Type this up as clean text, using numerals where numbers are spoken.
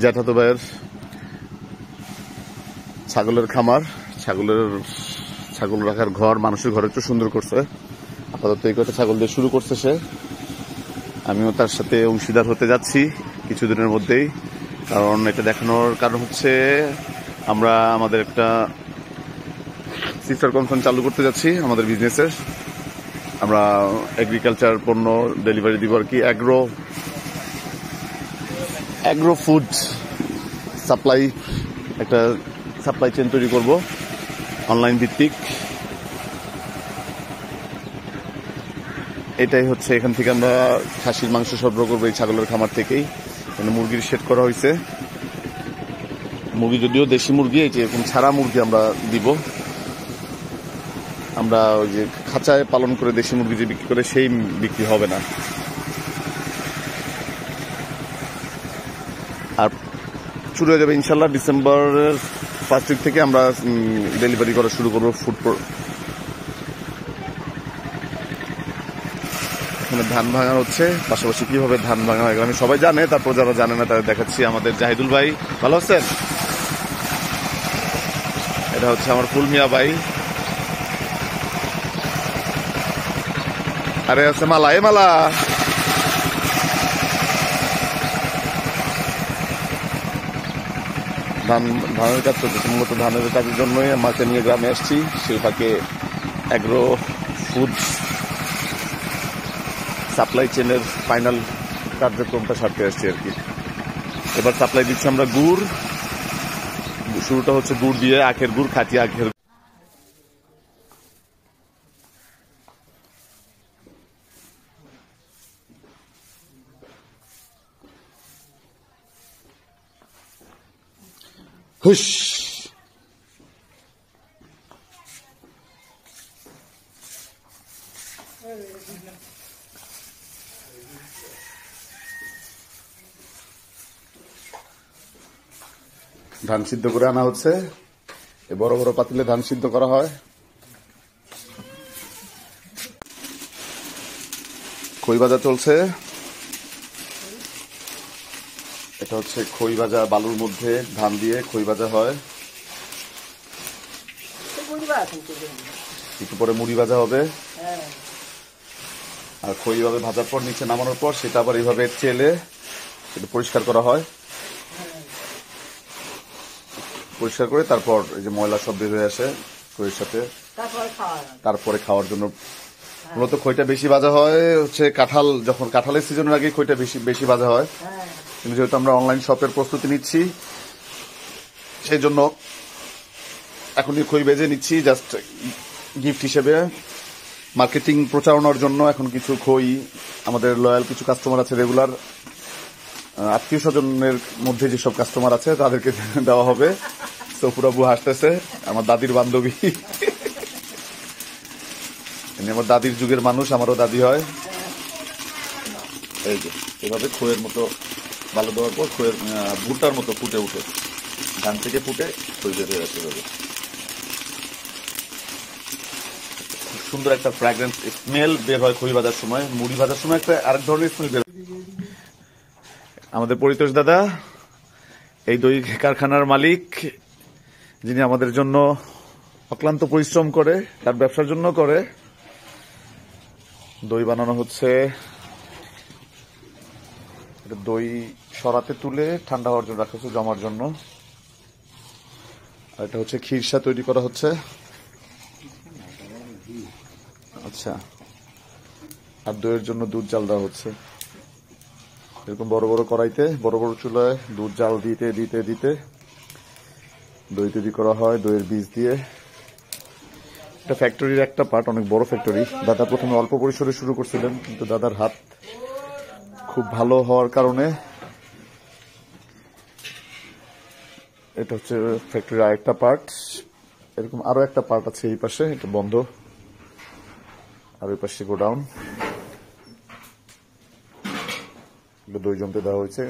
জ্যাঠাতো ভাইয়ের ছাগলের খামার, ছাগল রাখার ঘর, মানুষের ঘর একটু সুন্দর করছে। আপাতত এই কটা ছাগল দিয়ে শুরু করছে সে। আমিও তার সাথে অংশীদার হতে যাচ্ছি কিছুদিনের মধ্যেই। কারণ এটা দেখানোর কারণ হচ্ছে আমরা আমাদের একটা সিস্টার কনসার্ন চালু করতে যাচ্ছি আমাদের বিজনেসের। আমরা এগ্রিকালচার পণ্য ডেলিভারি দিব আর কি। অ্যাগ্রো ফুড সাপ্লাই, একটা সাপ্লাই চেইন তৈরি করব অনলাইন ভিত্তিক। এটাই হচ্ছে, এখান থেকে আমরা খাসির মাংস সরবরাহ করবো এই ছাগলের খামার থেকেই। এখানে মুরগির শেড করা হয়েছে। মুরগি যদিও দেশি মুরগি, এই যে এরকম ছাড়া মুরগি আমরা দিব। আমরা ওই যে খাঁচায় পালন করে দেশি মুরগি যে বিক্রি করে সেই বিক্রি হবে না। আর শুরু হয়ে যাবে ইনশাল্লাহ ডিসেম্বরের 1 তারিখ থেকে আমরা ডেলিভারি করা শুরু করবো ফুড। এখানে ধান ভাঙা হচ্ছে, পাশাপাশি কিভাবে ধান ভাঙা হয় আমি সবাই জানে, তারপর যারা জানে না তাদের দেখাচ্ছি। আমাদের জাহিদুল ভাই, ভালো আছেন? এটা হচ্ছে আমার ফুল মিয়া ভাই। আরে আছে মালা, মালা ধানের কাজ চলতেছে। মূলত ধানের কাজের জন্যই মাকে নিয়ে গ্রামে আসছি। সেই ফাঁকে অ্যাগ্রো ফুড সাপ্লাই চেনের ফাইনাল কার্যক্রমটা সারতে আসছি আর কি। এবার সাপ্লাই দিচ্ছি আমরা গুড়। শুরুটা হচ্ছে গুড় দিয়ে, আখের গুড়, খাঁটি আখের। হুশ, ধান সিদ্ধ করে আনা হচ্ছে। এই বড় বড় পাতিলে ধান সিদ্ধ করা হয়। খই ভাজা চলছে। এটা হচ্ছে খই ভাজা, বালুর মধ্যে ধান দিয়ে খই ভাজা হয়। একটু পরে মুড়ি ভাজা হবে। আর খই ভাবে ভাজার পর নিচে নামানোর পর সেটা আবার এইভাবে চেলে সেটা পরিষ্কার করা হয়। পরিষ্কার করে তারপর এই যে ময়লা সব বের হয়ে আসে খইয়ের সাথে, তারপরে খাওয়ার জন্য। মূলত খইটা বেশি ভাজা হয় হচ্ছে কাঁঠাল, যখন কাঁঠালের সিজনের আগে খইটা বেশি ভাজা হয়। কিন্তু যেহেতু আমরা অনলাইন শপের প্রস্তুতি নিচ্ছি, সেই জন্য এখনই খই ভেজে নিচ্ছি জাস্ট গিফট হিসেবে, মার্কেটিং প্রচারণার জন্য। এখন কিছু খই আমাদের লয়াল কিছু কাস্টমার আছে, রেগুলার আত্মীয় স্বজনের মধ্যে যেসব কাস্টমার আছে তাদেরকে দেওয়া হবে। সফুরাবু হাসতেছে, আমার দাদির বান্ধবী। আমার দাদির যুগের মানুষ, আমারও দাদি হয়। এই যে এভাবে খইয়ের মতো ভালো দেওয়ার পর খইয়ের ভুট্টার মতো ফুটে উঠে, ধান থেকে ফুটে খই বের হয়ে আসে। খুব সুন্দর একটা ফ্র্যাগ্রেন্স স্মেল বের হয় খই ভাজার সময়। মুড়ি ভাজার সময় একটা আরেক ধরনের স্মেল বের হয়। আমাদের পরিতোষ দাদা, এই দই কারখানার মালিক, যিনি আমাদের জন্য অক্লান্ত পরিশ্রম করে, তার ব্যবসার জন্য করে। দই বানানো হচ্ছে। দই সরাতে তুলে ঠান্ডা হওয়ার জন্য রাখা হচ্ছে, জমার জন্য। আর এটা হচ্ছে খিরসা তৈরি করা হচ্ছে। আচ্ছা, আর দইয়ের জন্য দুধ জাল দেওয়া হচ্ছে। এরকম বড় বড় কড়াইতে, বড় বড় চুলায় দুধ জাল দিতে দিতে দিতে দই তৈরি করা হয় দইয়ের বীজ দিয়ে। এটা ফ্যাক্টরির একটা পার্ট, অনেক বড় ফ্যাক্টরি। দাদা প্রথমে অল্প পরিসরে শুরু করছিলেন, কিন্তু দাদার হাত খুব ভালো হওয়ার কারণে এটা হচ্ছে ফ্যাক্টরির আরেকটা পার্ট। এরকম আরো একটা পার্ট আছে এই পাশে, এটা বন্ধ। আর ওই পাশে গোডাউন, দই জমতে দেওয়া হয়েছে।